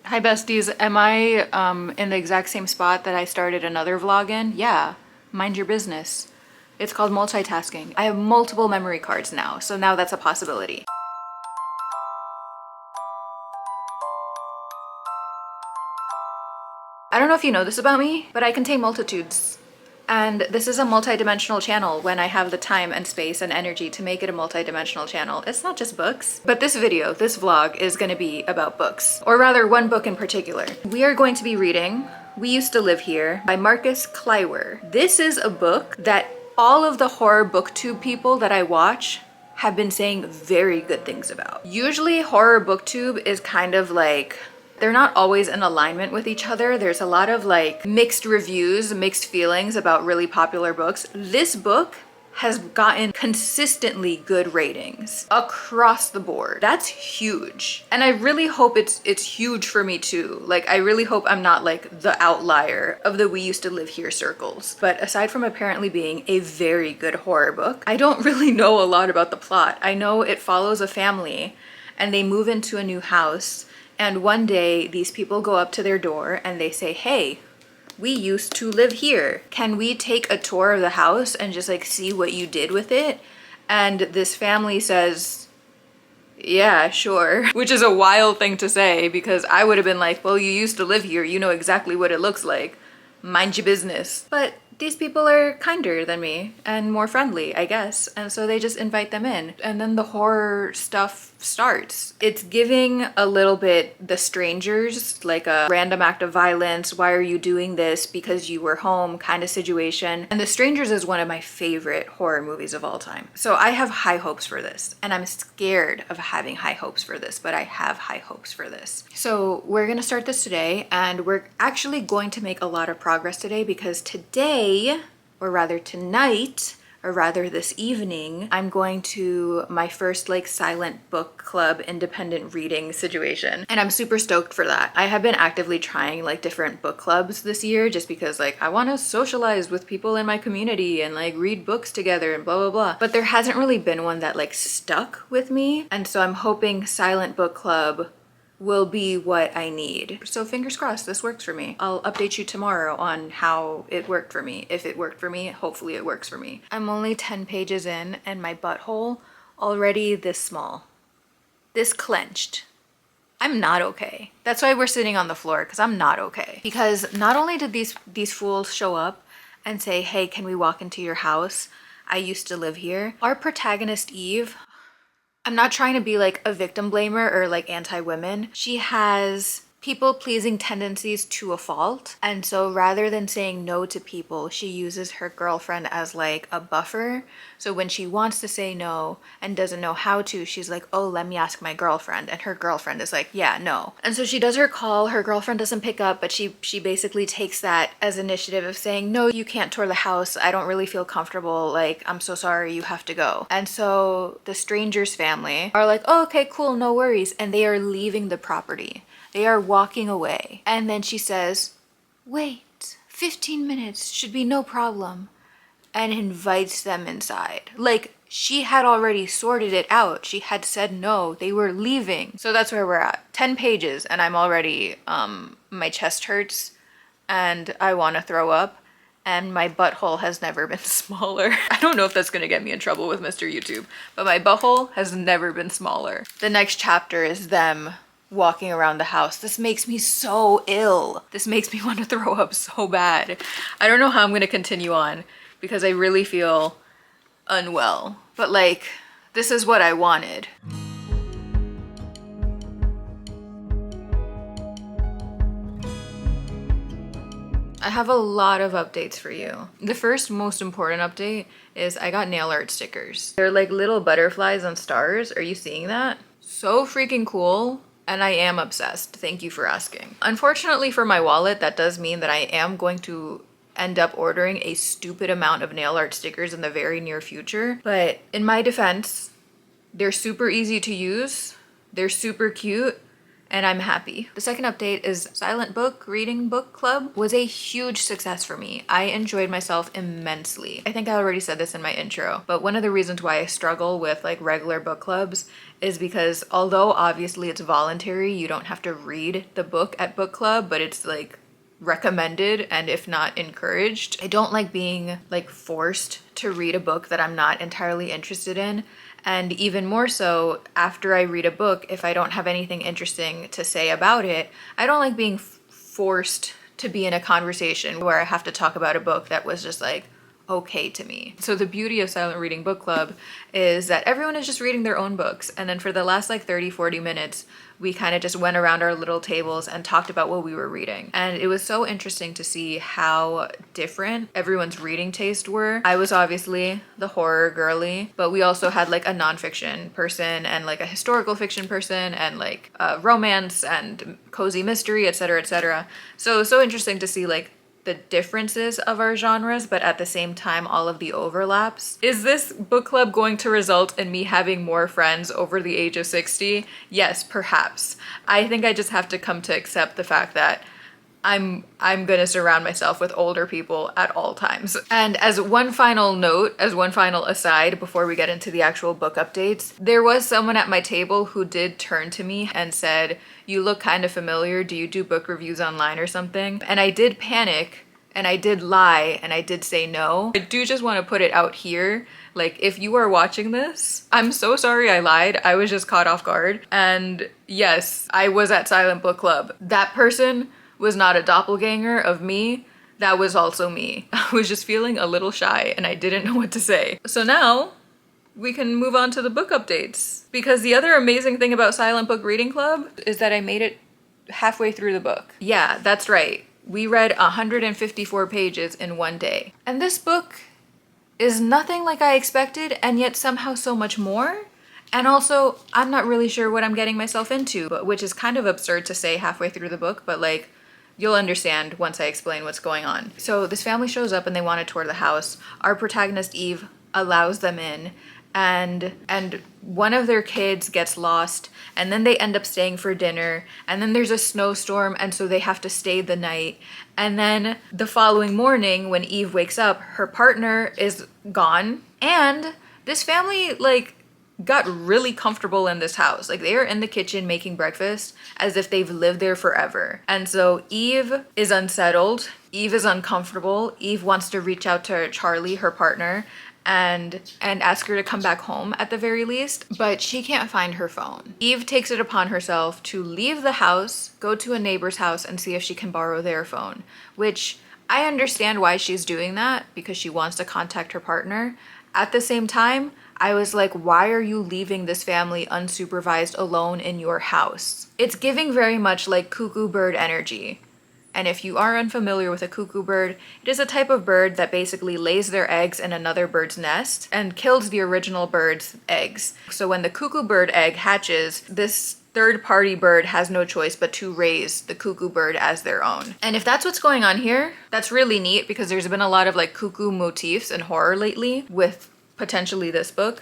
Hi besties, am I in the exact same spot that I started another vlog in? Yeah, mind your business. It's called multitasking. I have multiple memory cards now, so now that's a possibility. I don't know if you know this about me, but I contain multitudes. And this is a multi-dimensional channel when I have the time and space and energy to make it a multi-dimensional channel. It's not just books. But this video, this vlog, is gonna be about books. Or rather, one book in particular. We are going to be reading We Used to Live Here by Marcus Kleiwer. This is a book that all of the horror booktube people that I watch have been saying very good things about. Usually horror booktube is kind of like, they're not always in alignment with each other. There's a lot of like mixed reviews, mixed feelings about really popular books. This book has gotten consistently good ratings across the board. That's huge. And I really hope it's huge for me too. Like, I really hope I'm not like the outlier of the We Used to Live Here circles. But aside from apparently being a very good horror book, I don't really know a lot about the plot. I know it follows a family and they move into a new house. And one day, these people go up to their door and they say, hey, we used to live here. Can we take a tour of the house and just like see what you did with it? And this family says, yeah, sure. Which is a wild thing to say because I would have been like, well, you used to live here. You know exactly what it looks like. Mind your business. But these people are kinder than me and more friendly, I guess. And so they just invite them in. And then the horror stuff starts. It's giving a little bit The Strangers, like a random act of violence. Why are you doing this? Because you were home kind of situation. And The Strangers is one of my favorite horror movies of all time. So I have high hopes for this. And I'm scared of having high hopes for this, but I have high hopes for this. So we're gonna start this today and we're actually going to make a lot of progress today because today, or rather tonight, or rather this evening, I'm going to my first like silent book club independent reading situation. And I'm super stoked for that. I have been actively trying like different book clubs this year just because like I want to socialize with people in my community and like read books together and blah, blah, blah. But there hasn't really been one that like stuck with me. And so I'm hoping silent book club will be what I need. So fingers crossed this works for me. I'll update you tomorrow on how it worked for me. If it worked for me, hopefully it works for me. I'm only 10 pages in and my butthole already this small. This clenched. I'm not okay. That's why we're sitting on the floor, because I'm not okay. Because not only did these fools show up and say, hey, can we walk into your house? I used to live here. Our protagonist, Eve, I'm not trying to be like a victim blamer or like anti-women. She has people-pleasing tendencies to a fault. And so rather than saying no to people, she uses her girlfriend as like a buffer. So when she wants to say no and doesn't know how to, she's like, oh, let me ask my girlfriend. And her girlfriend is like, yeah, no. And so she does her call, her girlfriend doesn't pick up, but she basically takes that as initiative of saying, no, you can't tour the house. I don't really feel comfortable. Like, I'm so sorry, you have to go. And so the Strangers family are like, oh, okay, cool, no worries. And they are leaving the property. They are walking away. And then she says, wait, 15 minutes should be no problem. And invites them inside. Like, she had already sorted it out. She had said no, they were leaving. So that's where we're at. 10 pages and I'm already, my chest hurts and I want to throw up. And my butthole has never been smaller. I don't know if that's gonna get me in trouble with Mr. YouTube, but my butthole has never been smaller. The next chapter is them walking around the house. This makes me so ill. This makes me want to throw up so bad. I don't know how I'm gonna continue on because I really feel unwell. But like, this is what I wanted. I have a lot of updates for you. The first most important update is I got nail art stickers. They're like little butterflies and stars. Are you seeing that? So freaking cool. And I am obsessed. Thank you for asking. Unfortunately for my wallet, that does mean that I am going to end up ordering a stupid amount of nail art stickers in the very near future. But in my defense, they're super easy to use. They're super cute. and I'm happy. The second update is Silent Book Reading Book Club was a huge success for me. I enjoyed myself immensely. I think I already said this in my intro, but one of the reasons why I struggle with like regular book clubs is because although obviously it's voluntary, you don't have to read the book at book club, but it's like recommended and if not encouraged. I don't like being like forced to read a book that I'm not entirely interested in. And even more so, after I read a book, if I don't have anything interesting to say about it, I don't like being forced to be in a conversation where I have to talk about a book that was just like okay to me. So the beauty of Silent Reading Book Club is that everyone is just reading their own books. And then for the last like 30-40 minutes, we kind of just went around our little tables and talked about what we were reading. And it was so interesting to see how different everyone's reading taste were. I was obviously the horror girly, but we also had like a nonfiction person and like a historical fiction person and like romance and cozy mystery, etc., etc. So it was so interesting to see like the differences of our genres, but at the same time, all of the overlaps. Is this book club going to result in me having more friends over the age of 60? Yes, perhaps. I think I just have to come to accept the fact that I'm gonna surround myself with older people at all times. And as one final note, as one final aside before we get into the actual book updates, there was someone at my table who did turn to me and said, "You look kind of familiar. Do you do book reviews online or something?" And I did panic and I did lie and I did say no. I do just want to put it out here. Like, if you are watching this, I'm so sorry I lied. I was just caught off guard. And yes, I was at Silent Book Club. That person was not a doppelganger of me. That was also me. I was just feeling a little shy and I didn't know what to say. So now we can move on to the book updates. Because the other amazing thing about Silent Book Reading Club is that I made it halfway through the book. Yeah, that's right. We read 154 pages in one day. And this book is nothing like I expected and yet somehow so much more. And also, I'm not really sure what I'm getting myself into, but which is kind of absurd to say halfway through the book, but like, you'll understand once I explain what's going on. So this family shows up and they want to tour the house. Our protagonist Eve allows them in, and one of their kids gets lost, and then they end up staying for dinner, and then there's a snowstorm, and so they have to stay the night. And then the following morning when Eve wakes up, her partner is gone, and this family like got really comfortable in this house. Like, they are in the kitchen making breakfast as if they've lived there forever. And so Eve is unsettled. Eve is uncomfortable. Eve wants to reach out to Charlie, her partner, and ask her to come back home at the very least, but she can't find her phone. Eve takes it upon herself to leave the house, go to a neighbor's house and see if she can borrow their phone, which I understand why she's doing that, because she wants to contact her partner. At the same time, I was like, why are you leaving this family unsupervised alone in your house? It's giving very much like cuckoo bird energy. And if you are unfamiliar with a cuckoo bird, it is a type of bird that basically lays their eggs in another bird's nest and kills the original bird's eggs. So when the cuckoo bird egg hatches, this third-party bird has no choice but to raise the cuckoo bird as their own. And if that's what's going on here, that's really neat, because there's been a lot of like cuckoo motifs in horror lately with potentially this book,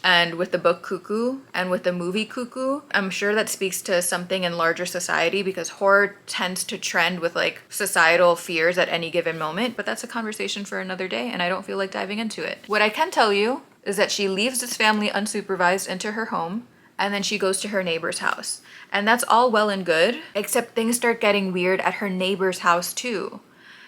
and with the book Cuckoo, and with the movie Cuckoo. I'm sure that speaks to something in larger society, because horror tends to trend with like societal fears at any given moment, but that's a conversation for another day and I don't feel like diving into it. What I can tell you is that she leaves this family unsupervised into her home, and then she goes to her neighbor's house. And that's all well and good, except things start getting weird at her neighbor's house too.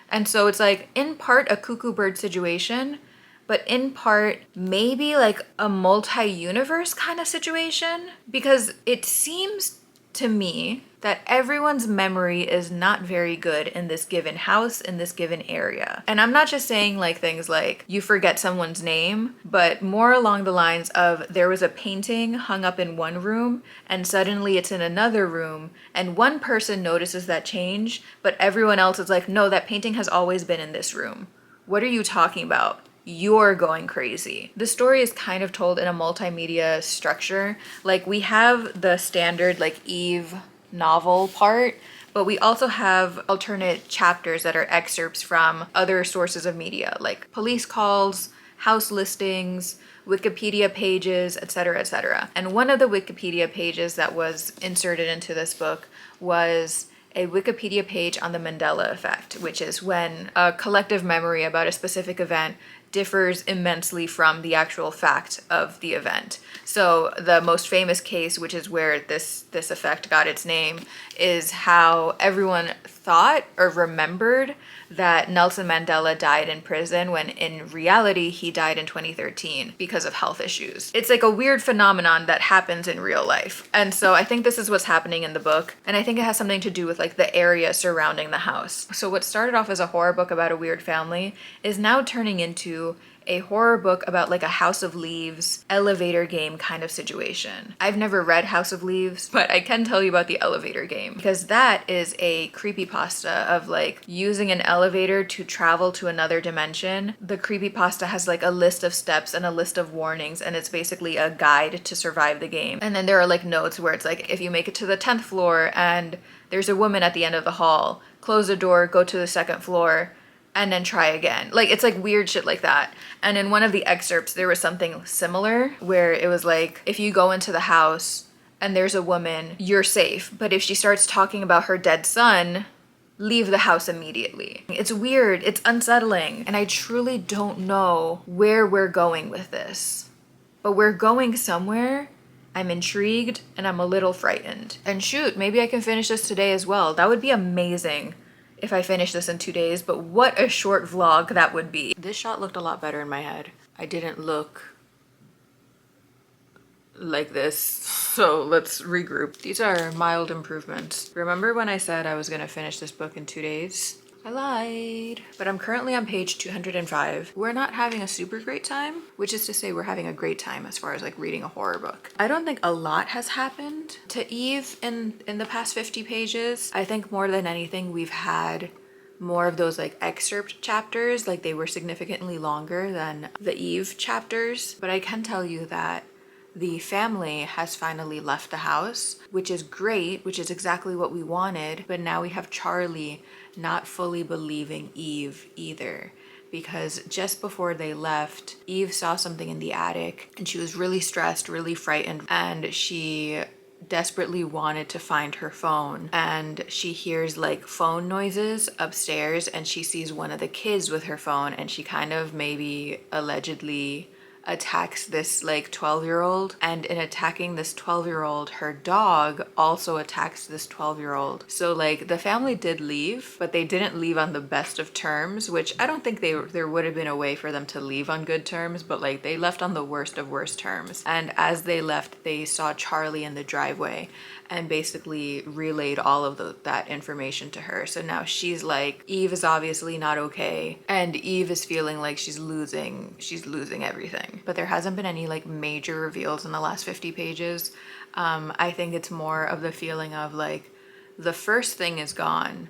And so it's like in part a cuckoo bird situation, but in part maybe like a multi-universe kind of situation, because it seems to me that everyone's memory is not very good in this given house, in this given area. And I'm not just saying like things like you forget someone's name, but more along the lines of there was a painting hung up in one room and suddenly it's in another room, and one person notices that change, but everyone else is like, no, that painting has always been in this room. What are you talking about? You're going crazy. The story is kind of told in a multimedia structure. Like, we have the standard like Eve novel part, but we also have alternate chapters that are excerpts from other sources of media, like police calls house listings, Wikipedia pages, etc., etc. And one of the Wikipedia pages that was inserted into this book was a Wikipedia page on the Mandela effect, which is when a collective memory about a specific event differs immensely from the actual fact of the event. So the most famous case, which is where this effect got its name, is how everyone thought or remembered that Nelson Mandela died in prison when in reality he died in 2013 because of health issues. It's like a weird phenomenon that happens in real life. And so I think this is what's happening in the book. And I think it has something to do with like the area surrounding the house. So what started off as a horror book about a weird family is now turning into a horror book about like a House of Leaves elevator game kind of situation. I've never read House of Leaves, but I can tell you about the elevator game because that is a creepypasta of like using an elevator to travel to another dimension. The creepypasta has like a list of steps and a list of warnings, and it's basically a guide to survive the game. And then there are like notes where it's like, if you make it to the 10th floor and there's a woman at the end of the hall, close the door, go to the 2nd floor, and then try again. Like, it's like weird shit like that. And in one of the excerpts, there was something similar where it was like, if you go into the house and there's a woman, you're safe. But if she starts talking about her dead son, leave the house immediately. It's weird, it's unsettling. And I truly don't know where we're going with this. But we're going somewhere. I'm intrigued and I'm a little frightened. And shoot, maybe I can finish this today as well. That would be amazing if I finish this in 2 days, but what a short vlog that would be. This shot looked a lot better in my head. I didn't look like this, so let's regroup. These are mild improvements. Remember when I said I was gonna finish this book in 2 days? I lied. But I'm currently on page 205. We're not having a super great time, which is to say we're having a great time as far as like reading a horror book. I don't think a lot has happened to Eve in the past 50 pages. I think more than anything, we've had more of those like excerpt chapters, like they were significantly longer than the Eve chapters. But I can tell you that the family has finally left the house, which is great, which is exactly what we wanted. But now we have Charlie not fully believing Eve either, because just before they left, Eve saw something in the attic and she was really stressed, really frightened, and she desperately wanted to find her phone. And she hears like phone noises upstairs and she sees one of the kids with her phone, and she kind of maybe allegedly attacks this like 12-year-old, and in attacking this 12-year-old, her dog also attacks this 12-year-old. So like the family did leave, but they didn't leave on the best of terms, which I don't think there would have been a way for them to leave on good terms, but like they left on the worst of worst terms. And as they left, they saw Charlie in the driveway and basically relayed all of that information to her. So now she's like, Eve is obviously not okay, and Eve is feeling like she's losing everything. But there hasn't been any like major reveals in the last 50 pages. I think it's more of the feeling of like the first thing is gone,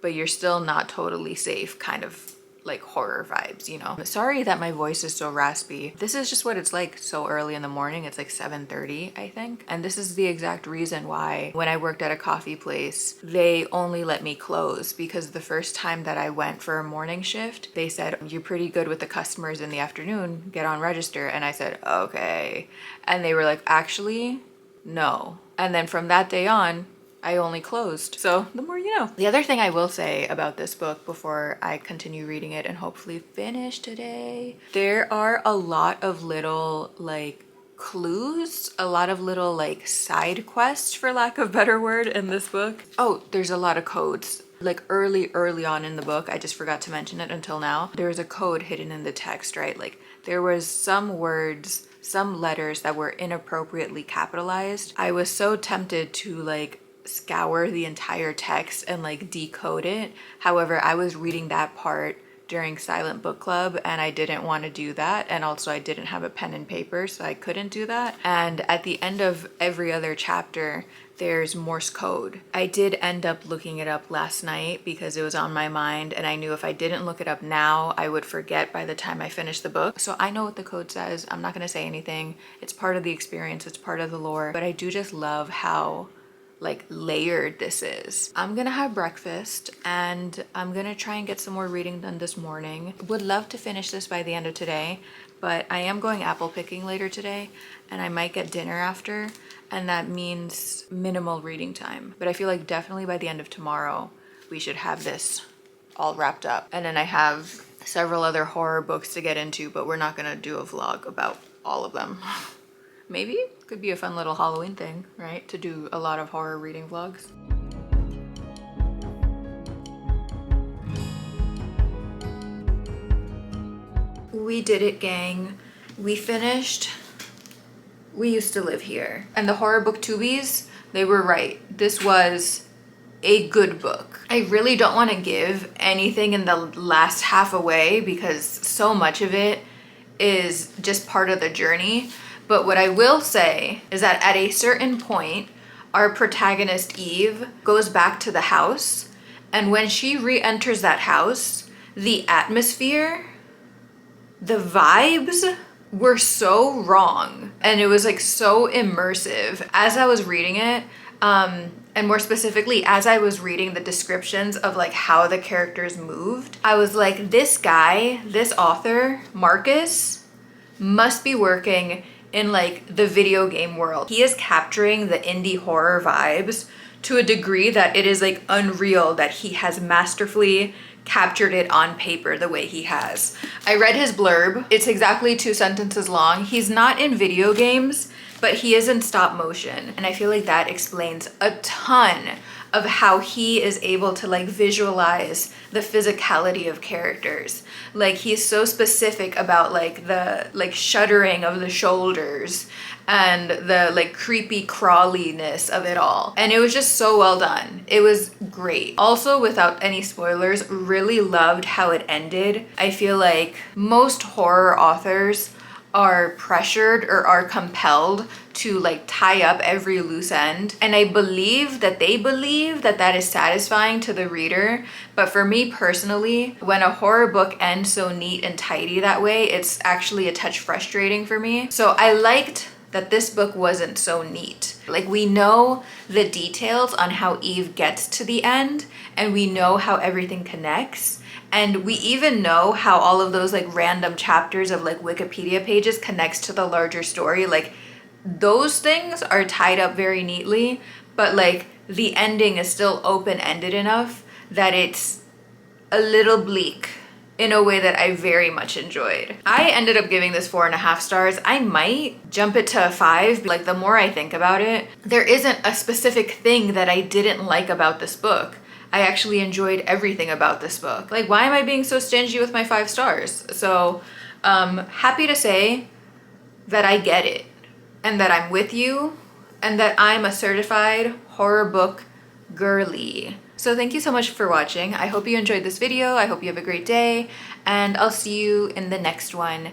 but you're still not totally safe, kind of like horror vibes, you know? Sorry that my voice is so raspy. This is just what it's like so early in the morning. It's like 7:30, I think. And this is the exact reason why when I worked at a coffee place, they only let me close, because the first time that I went for a morning shift, they said, you're pretty good with the customers in the afternoon, get on register. And I said, okay. And they were like, actually, no. And then from that day on, I only closed. So the more you know. The other thing I will say about this book before I continue reading it and hopefully finish today, there are a lot of little like clues, a lot of little like side quests, for lack of a better word, in this book. Oh, there's a lot of codes. Like early on in the book, I just forgot to mention it until now, there was a code hidden in the text, right? Like there was some words, some letters that were inappropriately capitalized. I was so tempted to like scour the entire text and like decode it. However, I was reading that part during silent book club and I didn't want to do that, and also I didn't have a pen and paper, so I couldn't do that. And at the end of every other chapter, there's Morse code. I did end up looking it up last night because it was on my mind, and I knew if I didn't look it up now, I would forget by the time I finished the book. So I know what the code says. I'm not going to say anything. It's part of the experience. It's part of the lore. But I do just love how like layered this is. I'm gonna have breakfast and I'm gonna try and get some more reading done this morning. Would love to finish this by the end of today, but I am going apple picking later today and I might get dinner after, and that means minimal reading time. But I feel like definitely by the end of tomorrow, we should have this all wrapped up. And then I have several other horror books to get into, but we're not gonna do a vlog about all of them. Maybe could be a fun little Halloween thing, right? To do a lot of horror reading vlogs. We did it, gang. We finished. We used to live here. And the horror booktubies, they were right. This was a good book. I really don't want to give anything in the last half away because so much of it is just part of the journey. But what I will say is that at a certain point, our protagonist Eve goes back to the house, and when she re-enters that house, the atmosphere, the vibes were so wrong, and it was like so immersive. As I was reading it, and more specifically, as I was reading the descriptions of like how the characters moved, I was like, this guy, this author, Marcus, must be working in like the video game world. He is capturing the indie horror vibes to a degree that it is like unreal that he has masterfully captured it on paper the way he has. I read his blurb. It's exactly 2 sentences long. He's not in video games, but he is in stop motion. And I feel like that explains a ton of how he is able to like visualize the physicality of characters. Like he's so specific about like the like shuddering of the shoulders and the like creepy crawliness of it all. And it was just so well done. It was great. Also, without any spoilers, really loved how it ended. I feel like most horror authors are pressured or are compelled to like tie up every loose end, and I believe that they believe that that is satisfying to the reader. But for me personally, when a horror book ends so neat and tidy that way, it's actually a touch frustrating for me. So I liked that this book wasn't so neat. Like we know the details on how Eve gets to the end, and we know how everything connects. And we even know how all of those like random chapters of like Wikipedia pages connects to the larger story. Like those things are tied up very neatly, but like the ending is still open-ended enough that it's a little bleak in a way that I very much enjoyed. I ended up giving this 4.5 stars. I might jump it to a 5. Like the more I think about it, there isn't a specific thing that I didn't like about this book. I actually enjoyed everything about this book. Like, why am I being so stingy with my 5 stars? So, happy to say that I get it, and that I'm with you, and that I'm a certified horror book girly. So thank you so much for watching. I hope you enjoyed this video. I hope you have a great day, and I'll see you in the next one.